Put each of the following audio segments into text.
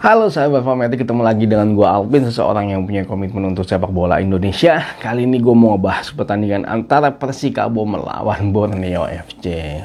Halo sahabat Fanatik, ketemu lagi dengan gue Alvin, seseorang yang punya komitmen untuk sepak bola Indonesia. Kali ini gue mau ngebahas pertandingan antara Persikabo melawan Borneo FC.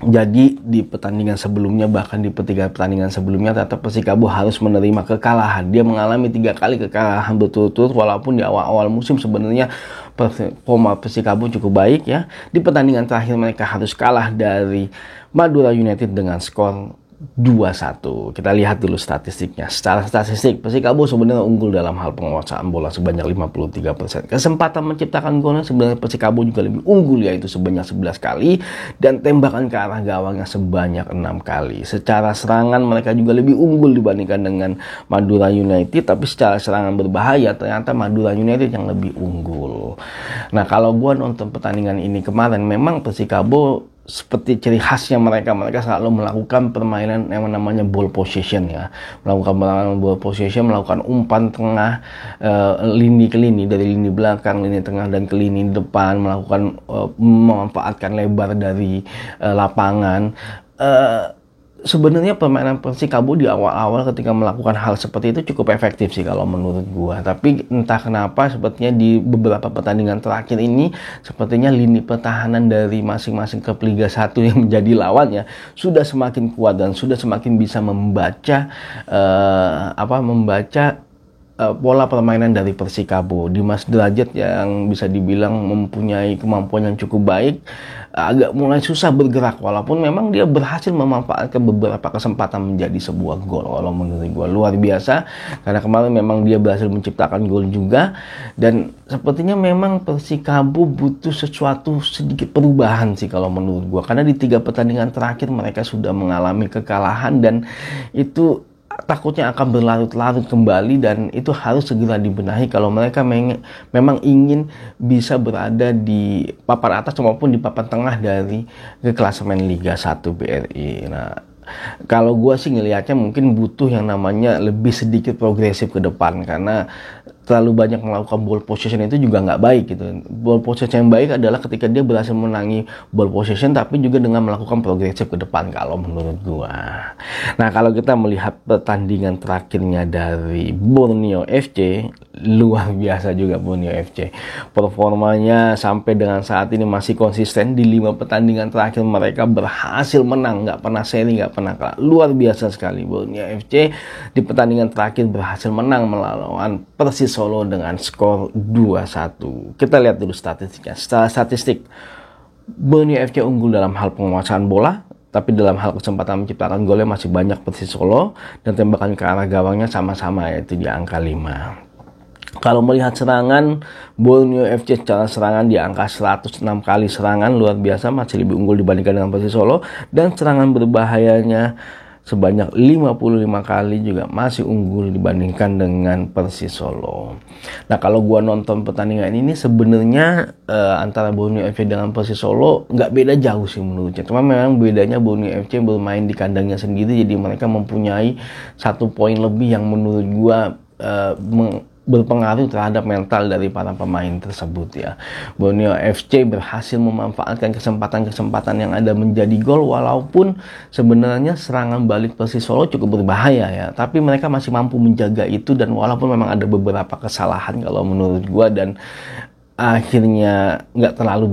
Jadi di pertandingan sebelumnya, bahkan di pertandingan sebelumnya, ternyata Persikabo harus menerima kekalahan. Dia mengalami 3 kali kekalahan berturut-turut, walaupun di awal-awal musim sebenarnya performa Persikabo cukup baik ya. Di pertandingan terakhir mereka harus kalah dari Madura United dengan skor 2-1. Kita lihat dulu statistiknya. Secara statistik, Persikabo sebenarnya unggul dalam hal penguasaan bola sebanyak 53%. Kesempatan menciptakan golnya sebenarnya Persikabo juga lebih unggul, yaitu sebanyak 11 kali, dan tembakan ke arah gawangnya sebanyak 6 kali. Secara serangan mereka juga lebih unggul dibandingkan dengan Madura United, tapi secara serangan berbahaya ternyata Madura United yang lebih unggul. Nah, kalau gua nonton pertandingan ini kemarin, memang Persikabo seperti ciri khasnya mereka selalu melakukan permainan yang namanya ball possession ya, melakukan permainan ball possession, melakukan umpan tengah lini ke lini, dari lini belakang, lini tengah, dan ke lini depan, melakukan memanfaatkan lebar dari lapangan. Sebenarnya permainan Persikabo di awal-awal ketika melakukan hal seperti itu cukup efektif sih kalau menurut gua. Tapi entah kenapa sepertinya di beberapa pertandingan terakhir ini sepertinya lini pertahanan dari masing-masing klub Liga 1 yang menjadi lawannya sudah semakin kuat dan sudah semakin bisa membaca pola permainan dari Persikabo. Dimas Derajat yang bisa dibilang mempunyai kemampuan yang cukup baik, agak mulai susah bergerak, walaupun memang dia berhasil memanfaatkan beberapa kesempatan menjadi sebuah gol. Kalau menurut gue luar biasa, karena kemarin memang dia berhasil menciptakan gol juga, dan sepertinya memang Persikabo butuh sesuatu sedikit perubahan sih kalau menurut gue, karena di 3 pertandingan terakhir mereka sudah mengalami kekalahan, dan itu takutnya akan berlarut-larut kembali, dan itu harus segera dibenahi kalau mereka memang ingin bisa berada di papan atas maupun di papan tengah dari klasemen Liga 1 BRI. Nah, kalau gue sih ngelihatnya mungkin butuh yang namanya lebih sedikit progresif ke depan, karena terlalu banyak melakukan ball possession itu juga nggak baik gitu. Ball possession yang baik adalah ketika dia berhasil menangi ball possession tapi juga dengan melakukan progresif ke depan kalau menurut gua. Nah, kalau kita melihat pertandingan terakhirnya dari Borneo FC, luar biasa juga Borneo FC. Performanya sampai dengan saat ini masih konsisten. Di 5 pertandingan terakhir mereka berhasil menang, nggak pernah seri, nggak pernah kalah. Luar biasa sekali Borneo FC. Di pertandingan terakhir berhasil menang melawan Persis Solo dengan skor 2-1. Kita lihat dulu statistiknya. Secara statistik, Borneo FC unggul dalam hal penguasaan bola, tapi dalam hal kesempatan menciptakan golnya masih banyak Persis Solo, dan tembakan ke arah gawangnya sama-sama, yaitu di angka 5. Kalau melihat serangan, Borneo FC secara serangan di angka 106 kali serangan, luar biasa, masih lebih unggul dibandingkan dengan Persis Solo, dan serangan berbahayanya sebanyak 55 kali juga masih unggul dibandingkan dengan Persis Solo. Nah, kalau gua nonton pertandingan ini sebenarnya antara Borneo FC dengan Persis Solo nggak beda jauh sih menurutnya. Cuma memang bedanya Borneo FC bermain di kandangnya sendiri, jadi mereka mempunyai 1 poin lebih yang menurut gua berpengaruh terhadap mental dari para pemain tersebut ya. Borneo FC berhasil memanfaatkan kesempatan-kesempatan yang ada menjadi gol, walaupun sebenarnya serangan balik Persis Solo cukup berbahaya ya, tapi mereka masih mampu menjaga itu, dan walaupun memang ada beberapa kesalahan kalau menurut gua, dan akhirnya nggak terlalu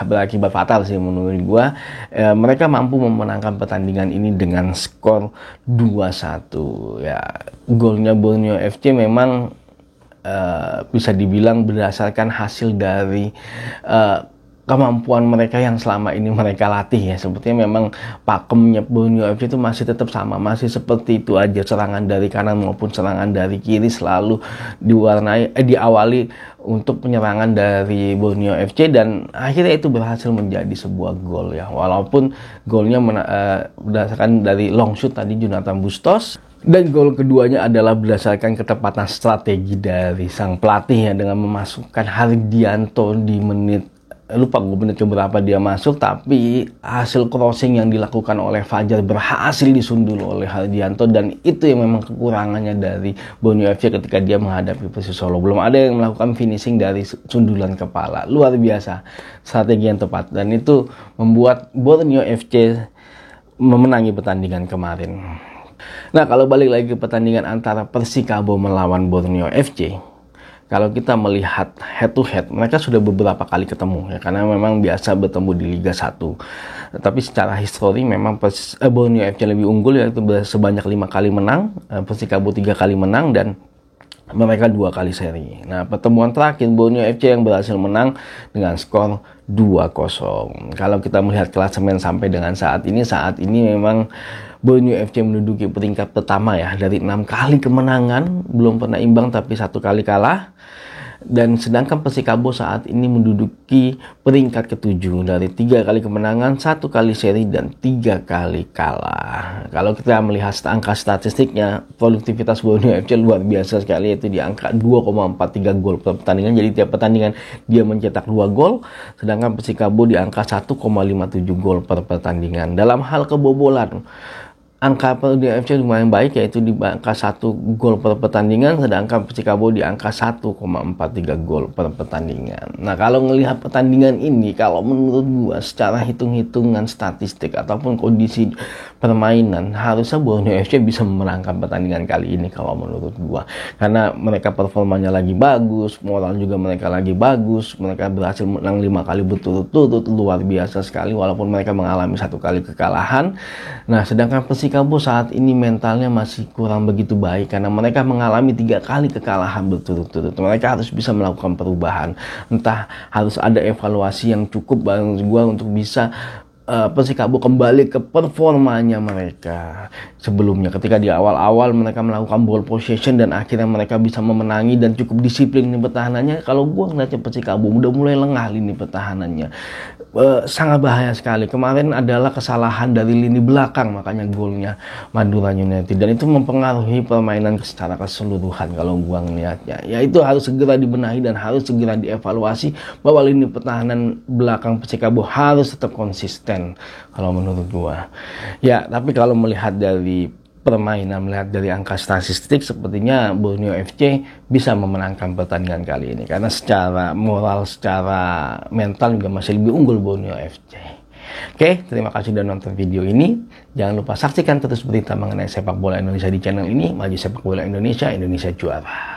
berakibat fatal sih menurut gua, mereka mampu memenangkan pertandingan ini dengan skor 2-1 ya. Golnya Borneo FC memang bisa dibilang berdasarkan hasil dari kemampuan mereka yang selama ini mereka latih ya. Sepertinya memang pakemnya Borneo FC itu masih tetap sama, masih seperti itu aja. Serangan dari kanan maupun serangan dari kiri selalu diawali untuk penyerangan dari Borneo FC, dan akhirnya itu berhasil menjadi sebuah gol ya. Walaupun golnya berdasarkan dari long shoot tadi Jonathan Bustos, dan gol keduanya adalah berdasarkan ketepatan strategi dari sang pelatih ya, dengan memasukkan Hardianto di menit, lupa gue menit keberapa dia masuk, tapi hasil crossing yang dilakukan oleh Fajar berhasil disundul oleh Hardianto, dan itu yang memang kekurangannya dari Borneo FC ketika dia menghadapi Persis Solo. Belum ada yang melakukan finishing dari sundulan kepala. Luar biasa strategi yang tepat, dan itu membuat Borneo FC memenangi pertandingan kemarin. Nah, kalau balik lagi ke pertandingan antara Persikabo melawan Borneo FC, kalau kita melihat head to head, mereka sudah beberapa kali ketemu ya, karena memang biasa bertemu di Liga 1. Tapi secara histori memang Borneo FC lebih unggul, yaitu sebanyak 5 kali menang, Persikabo 3 kali menang, dan mereka 2 kali seri. Nah, pertemuan terakhir Borneo FC yang berhasil menang dengan skor 2-0. Kalau kita melihat klasemen sampai dengan saat ini memang Borneo FC menduduki peringkat pertama ya, dari 6 kali kemenangan, belum pernah imbang tapi 1 kali kalah. Dan sedangkan Persikabo saat ini menduduki peringkat ke-7 dari 3 kali kemenangan, 1 kali seri, dan 3 kali kalah. Kalau kita melihat angka statistiknya, produktivitas Borneo FC luar biasa sekali, yaitu di angka 2,43 gol per pertandingan. Jadi tiap pertandingan dia mencetak 2 gol, sedangkan Persikabo di angka 1,57 gol per pertandingan. Dalam hal kebobolan, angka Borneo FC lumayan baik, yaitu di angka 1 gol per pertandingan, sedangkan Persikabo di angka 1,43 gol per pertandingan. Nah, kalau melihat pertandingan ini, kalau menurut gua secara hitung-hitungan statistik ataupun kondisi permainan, harusnya Borneo FC bisa memenangkan pertandingan kali ini kalau menurut gua. Karena mereka performanya lagi bagus, moral juga mereka lagi bagus, mereka berhasil menang 5 kali berturut-turut, luar biasa sekali walaupun mereka mengalami 1 kali kekalahan. Nah, sedangkan Persikabo saat ini mentalnya masih kurang begitu baik karena mereka mengalami 3 kali kekalahan berturut-turut. Mereka harus bisa melakukan perubahan. Entah harus ada evaluasi yang cukup bagi gua untuk bisa Persikabo kembali ke performanya mereka sebelumnya, ketika di awal-awal mereka melakukan ball possession dan akhirnya mereka bisa memenangi dan cukup disiplin lini pertahanannya. Kalau gua ngeliatnya Persikabo udah mulai lengah lini pertahanannya, sangat bahaya sekali. Kemarin adalah kesalahan dari lini belakang, makanya golnya Madura United, dan itu mempengaruhi permainan secara keseluruhan. Kalau gua ngeliatnya ya itu harus segera dibenahi dan harus segera dievaluasi bahwa lini pertahanan belakang Persikabo harus tetap konsisten kalau menurut gua. Ya, tapi kalau melihat dari permainan, melihat dari angka statistik, sepertinya Borneo FC bisa memenangkan pertandingan kali ini karena secara moral, secara mental juga masih lebih unggul Borneo FC. Oke, terima kasih sudah nonton video ini. Jangan lupa saksikan terus berita mengenai sepak bola Indonesia di channel ini. Maju sepak bola Indonesia, Indonesia juara.